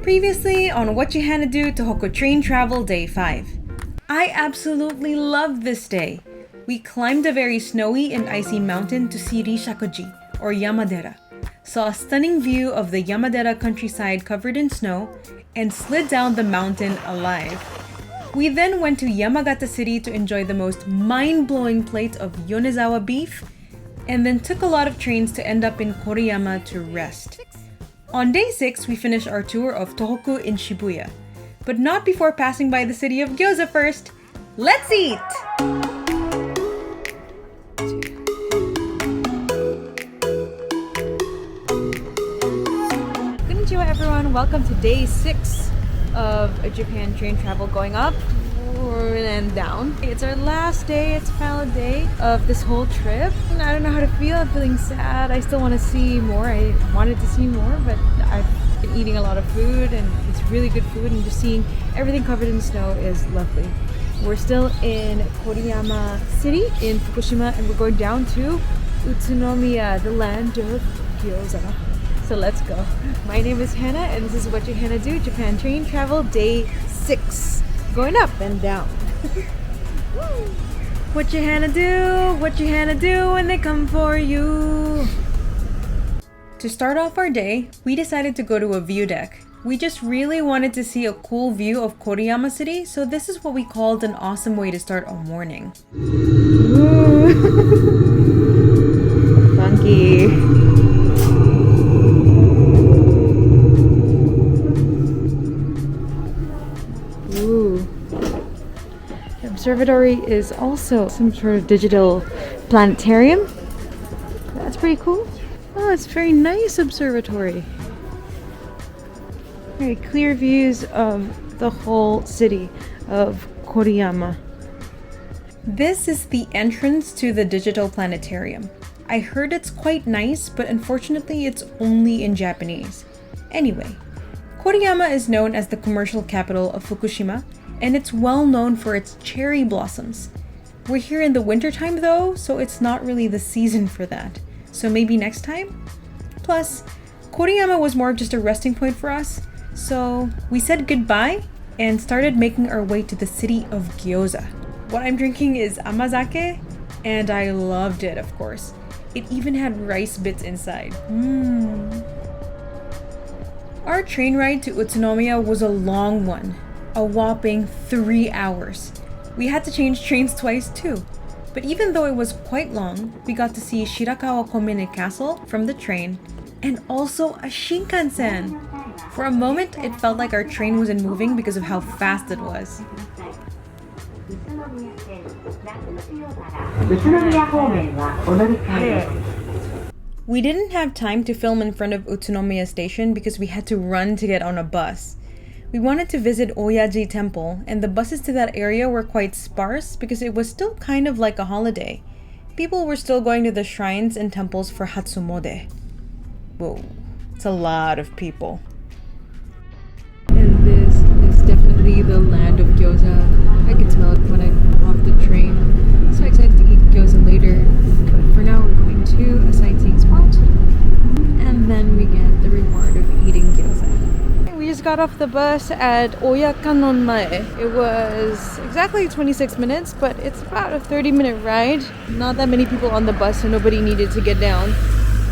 Previously on Whatchuhanado Tohoku Train Travel Day 5. I absolutely loved this day. We climbed a very snowy and icy mountain to see Rishakuji, or Yamadera, saw a stunning view of the Yamadera countryside covered in snow, and slid down the mountain alive. We then went to Yamagata City to enjoy the most mind-blowing plate of Yonezawa beef, and then took a lot of trains to end up in Koriyama to rest. On day 6, we finished our tour of Tohoku in Shibuya, but not before passing by the city of Gyoza first. Let's eat! Konnichiwa everyone, welcome to day 6 of a Japan train travel going up and down. It's our last day, it's final day of this whole trip. And I don't know how to feel, I'm feeling sad. I still want to see more. I wanted to see more, but I've been eating a lot of food and it's really good food, and just seeing everything covered in snow is lovely. We're still in Koriyama City in Fukushima, and we're going down to Utsunomiya, the land of Gyoza. So let's go. My name is Hana, and this is Whatchuhanado Japan Train Travel Day 6. Going up and down. What you Hana do when they come for you? To start off our day, we decided to go to a view deck. We just really wanted to see a cool view of Koriyama City, so this is what we called an awesome way to start a morning. Funky. Observatory is also some sort of digital planetarium. That's pretty cool. Oh, it's a very nice observatory. Very clear views of the whole city of Koriyama. This is the entrance to the digital planetarium. I heard it's quite nice, but unfortunately it's only in Japanese. Anyway, Koriyama is known as the commercial capital of Fukushima, and it's well known for its cherry blossoms. We're here in the wintertime though, so it's not really the season for that. So maybe next time? Plus, Koriyama was more of just a resting point for us, so we said goodbye and started making our way to the city of Gyoza. What I'm drinking is amazake, and I loved it, of course. It even had rice bits inside. Our train ride to Utsunomiya was a long one. A whopping 3 hours. We had to change trains twice too. But even though it was quite long, we got to see Shirakawa Komine Castle from the train, and also a Shinkansen. For a moment, it felt like our train wasn't moving because of how fast it was. We didn't have time to film in front of Utsunomiya station because we had to run to get on a bus. We wanted to visit Oyaji Temple, and the buses to that area were quite sparse because it was still kind of like a holiday. People were still going to the shrines and temples for Hatsumode. Whoa, it's a lot of people. And this is definitely the land of gyoza. I can smell it when I'm off the train. I'm so excited to eat gyoza later, but for now we're going to a sightseeing spot, and then we get the reward of eating gyoza. We just got off the bus at Oya Kannon Mae. It was exactly 26 minutes, but it's about a 30-minute ride. Not that many people on the bus, so nobody needed to get down.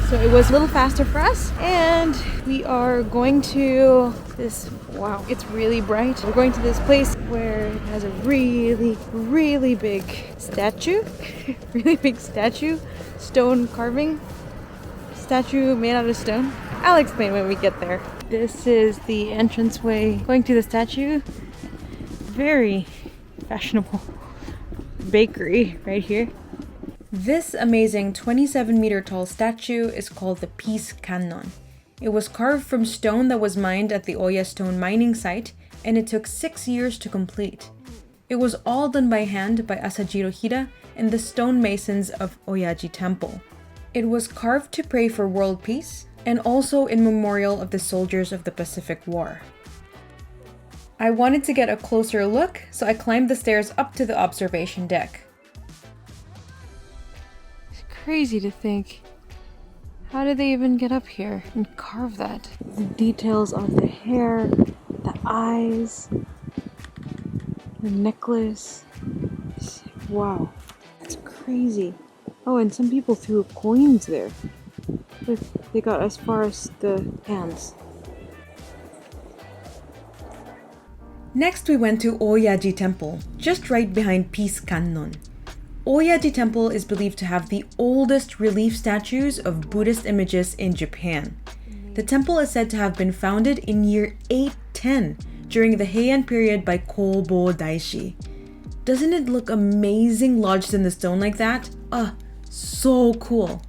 So it was a little faster for us. And we are going to this, wow, it's really bright. We're going to this place where it has a really big statue. Really big statue. Stone carving. Statue made out of stone. I'll explain when we get there. This is the entranceway going to the statue. Very fashionable bakery right here. This amazing 27-meter tall statue is called the Peace Kannon. It was carved from stone that was mined at the Oya stone mining site, and it took 6 years to complete. It was all done by hand by Asajiro Hida and the stonemasons of Oyaji Temple. It was carved to pray for world peace, and also in memorial of the soldiers of the Pacific War. I wanted to get a closer look, so I climbed the stairs up to the observation deck. It's crazy to think How did they even get up here and carve that? The details of the hair, the eyes, the necklace. Wow, that's crazy. Oh, and some people threw coins there. Look, they got as far as the hands. Next, we went to Oyaji Temple, just right behind Peace Kannon. Oyaji Temple is believed to have the oldest relief statues of Buddhist images in Japan. The temple is said to have been founded in year 810 during the Heian period by Kobo Daishi. Doesn't it look amazing lodged in the stone like that? So cool.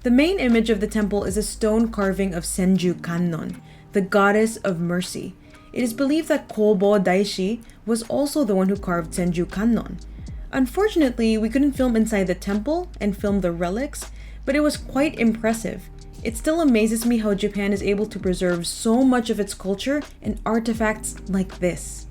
The main image of the temple is a stone carving of Senju Kannon, the goddess of mercy. It is believed that Kobo Daishi was also the one who carved Senju Kannon. Unfortunately, we couldn't film inside the temple and film the relics, but it was quite impressive. It still amazes me how Japan is able to preserve so much of its culture and artifacts like this.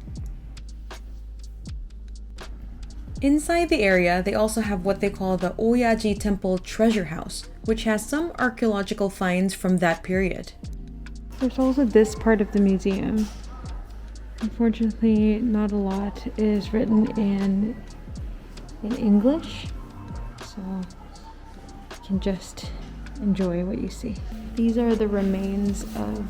Inside the area, they also have what they call the Oyaji Temple Treasure House, which has some archaeological finds from that period. There's also this part of the museum. Unfortunately, not a lot is written in English, so you can just enjoy what you see. These are the remains of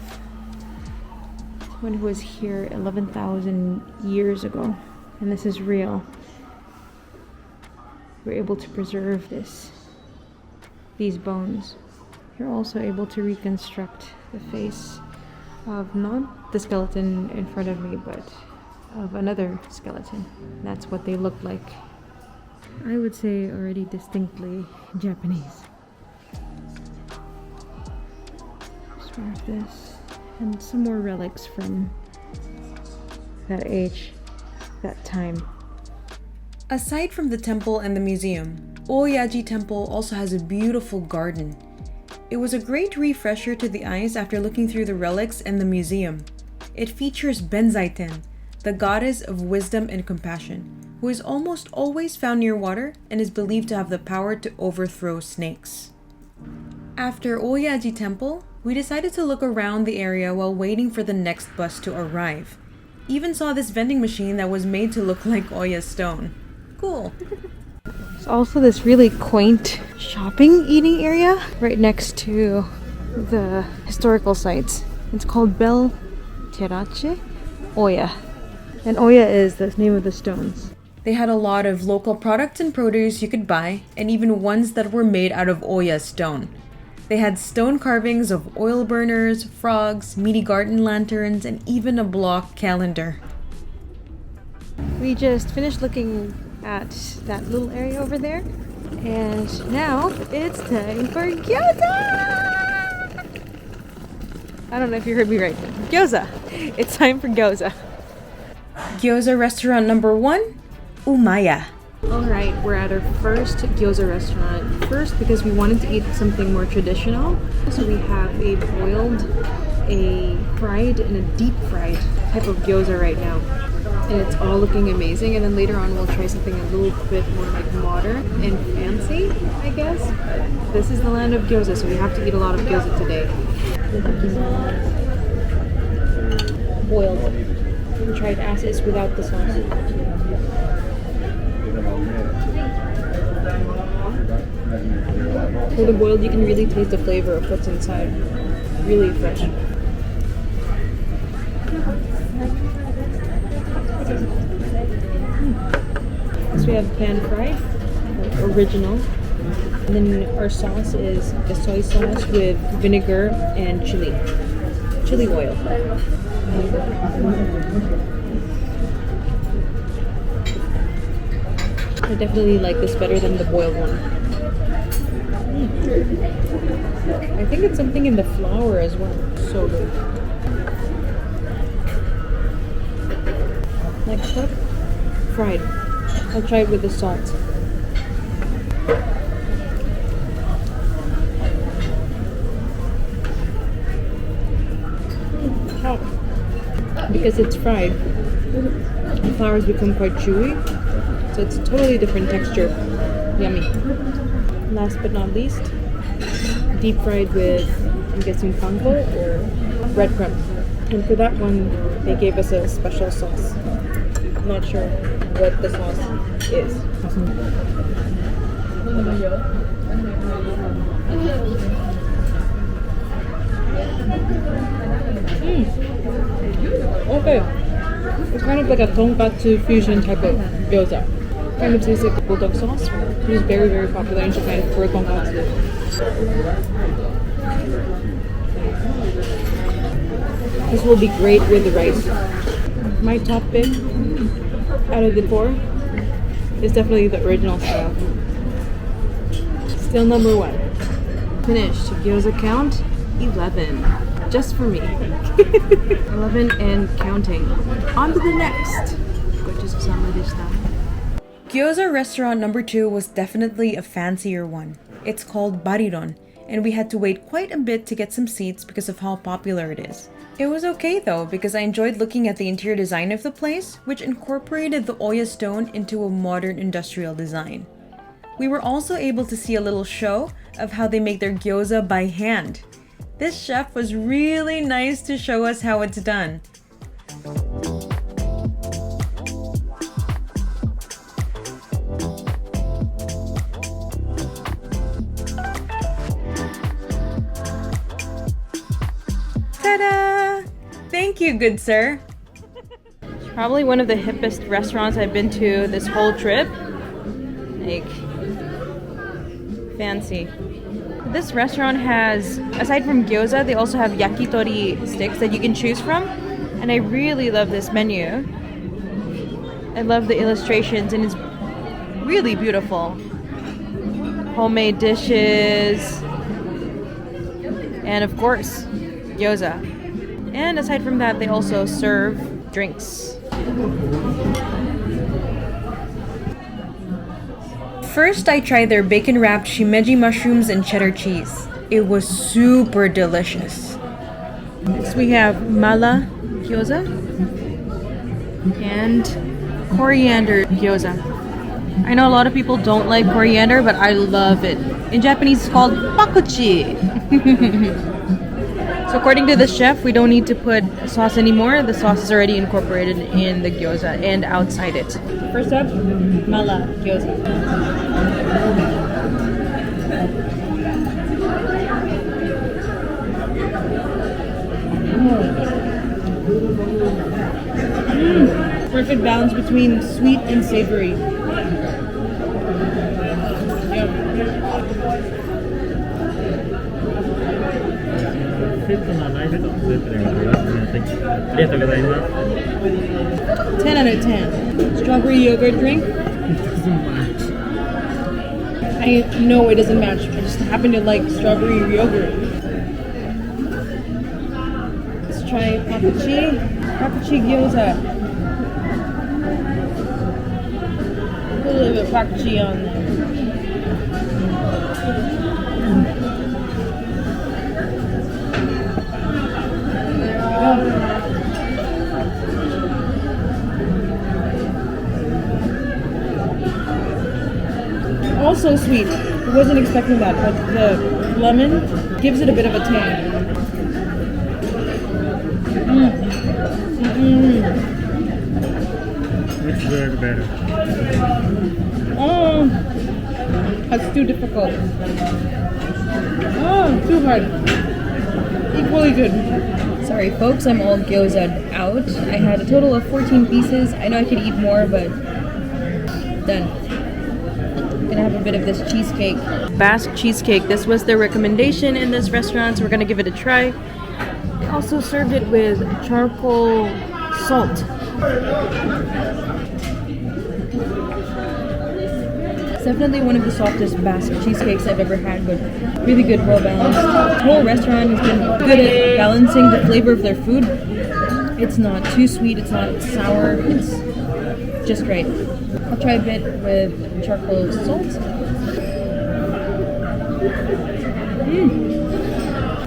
someone who was here 11,000 years ago, and this is real. We're able to preserve these bones. You're also able to reconstruct the face of not the skeleton in front of me, but of another skeleton. That's what they look like. I would say already distinctly Japanese. Just more of this, and some more relics from that age, that time. Aside from the temple and the museum, Oyaji Temple also has a beautiful garden. It was a great refresher to the eyes after looking through the relics and the museum. It features Benzaiten, the goddess of wisdom and compassion, who is almost always found near water and is believed to have the power to overthrow snakes. After Oyaji Temple, we decided to look around the area while waiting for the next bus to arrive. Even saw this vending machine that was made to look like Oya stone. Cool. There's also this really quaint shopping eating area right next to the historical sites. It's called Bel Terache Oya. And Oya is the name of the stones. They had a lot of local products and produce you could buy, and even ones that were made out of Oya stone. They had stone carvings of oil burners, frogs, meaty garden lanterns, and even a block calendar. We just finished looking at that little area over there, and now it's time for Gyoza! I don't know if you heard me right. Gyoza! It's time for Gyoza. Gyoza restaurant number 1, Umaya. Alright, we're at our first Gyoza restaurant. First, because we wanted to eat something more traditional. So we have a boiled, a fried, and a deep fried type of gyoza right now. And it's all looking amazing. And then later on we'll try something a little bit more like modern and fancy, I guess. This is the land of gyoza, so we have to eat a lot of gyoza today. Boiled. We tried asses without the sauce. For the boiled, you can really taste the flavor of what's inside. Really fresh. So we have pan fried, original. And then our sauce is the soy sauce with vinegar and chili oil. I definitely like this better than the boiled one. I think it's something in the flour as well. So good. Next up, fried. I'll try it with the salt. Hot. Because it's fried, the flours become quite chewy. So it's a totally different texture. Yummy. Last but not least, deep fried with, I'm guessing, panko or breadcrumb. And for that one, they gave us a special sauce. I'm not sure what the sauce is. Okay. It's kind of like a tonkatsu fusion type of gyoza. Kind of tastes like bulldog sauce, which is very, very popular in Japan for tonkatsu. This will be great with the rice. My top pick out of the four is definitely the original style. Still number one. Finished. Gyoza count 11. Just for me. 11 and counting. On to the next. Gyoza restaurant number 2 was definitely a fancier one. It's called Bariron, and we had to wait quite a bit to get some seats because of how popular it is. It was okay though, because I enjoyed looking at the interior design of the place, which incorporated the Oya stone into a modern industrial design. We were also able to see a little show of how they make their gyoza by hand. This chef was really nice to show us how it's done. Ta-da! Thank you, good sir. It's probably one of the hippest restaurants I've been to this whole trip. Like, fancy. This restaurant has, aside from gyoza, they also have yakitori sticks that you can choose from. And I really love this menu. I love the illustrations and it's really beautiful. Homemade dishes. And of course, gyoza. And aside from that, they also serve drinks. First, I tried their bacon-wrapped shimeji mushrooms and cheddar cheese. It was super delicious. Next, we have mala gyoza and coriander gyoza. I know a lot of people don't like coriander, but I love it. In Japanese, it's called pakuchi. So according to the chef, we don't need to put sauce anymore. The sauce is already incorporated in the gyoza and outside it. First up, mala gyoza. Perfect balance between sweet and savory. Yep. 10 out of 10. Strawberry yogurt drink. I know it doesn't match. I just happen to like strawberry yogurt. Let's try pakuchi. Pakuchi gyoza. Put a little bit of pakuchi on there. Also sweet. I wasn't expecting that, but the lemon gives it a bit of a tang. Which word better? Oh, that's too difficult. Oh, too hard. Equally good. Sorry folks, I'm all gyoza'd out. I had a total of 14 pieces. I know I could eat more, but done. Gonna have a bit of this cheesecake. Basque cheesecake. This was their recommendation in this restaurant, so we're gonna give it a try. They also served it with charcoal salt. It's definitely one of the softest Basque cheesecakes I've ever had, but really good, well balanced. The whole restaurant has been good at balancing the flavor of their food. It's not too sweet, it's not sour, it's just right. I'll try a bit with charcoal salt.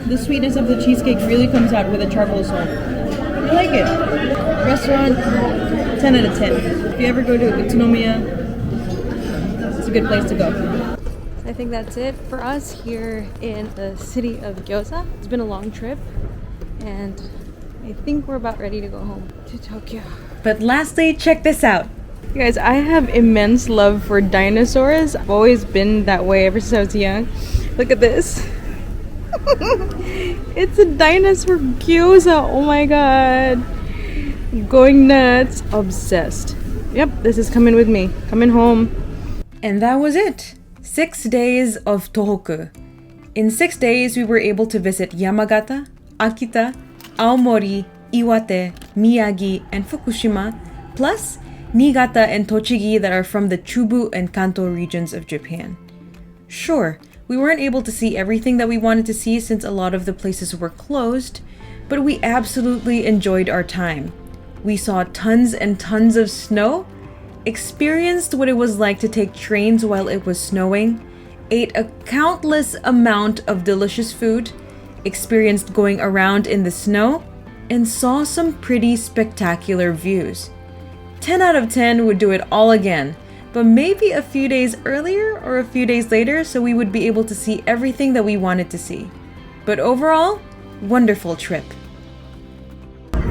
The sweetness of the cheesecake really comes out with the charcoal salt. I like it. Restaurant, 10 out of 10. If you ever go to Utsunomiya, it's a good place to go. I think that's it for us here in the city of Gyoza. It's been a long trip and I think we're about ready to go home to Tokyo. But lastly, check this out. You guys, I have immense love for dinosaurs. I've always been that way ever since I was young. Look at this. It's a dinosaur gyoza. Oh my god. Going nuts. Obsessed. Yep, this is coming with me. Coming home. And that was it. 6 days of Tohoku. In 6 days, we were able to visit Yamagata, Akita, Aomori, Iwate, Miyagi, and Fukushima, plus Niigata and Tochigi that are from the Chubu and Kanto regions of Japan. Sure, we weren't able to see everything that we wanted to see since a lot of the places were closed, but we absolutely enjoyed our time. We saw tons and tons of snow, experienced what it was like to take trains while it was snowing, ate a countless amount of delicious food, experienced going around in the snow, and saw some pretty spectacular views. 10 out of 10 would do it all again, but maybe a few days earlier or a few days later so we would be able to see everything that we wanted to see. But overall, wonderful trip.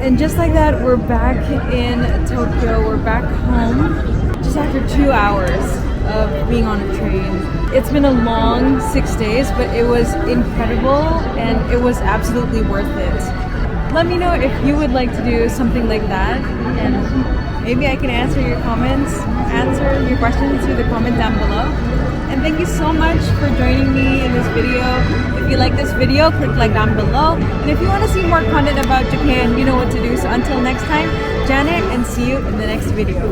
And just like that, we're back in Tokyo. We're back home just after 2 hours of being on a train. It's been a long 6 days, but it was incredible and it was absolutely worth it. Let me know if you would like to do something like that, and maybe I can answer your questions through the comment down below. And thank you so much for joining me in this video. If you like this video, click like down below. And if you want to see more content about Japan, you know what to do. So until next time, Janet, and see you in the next video.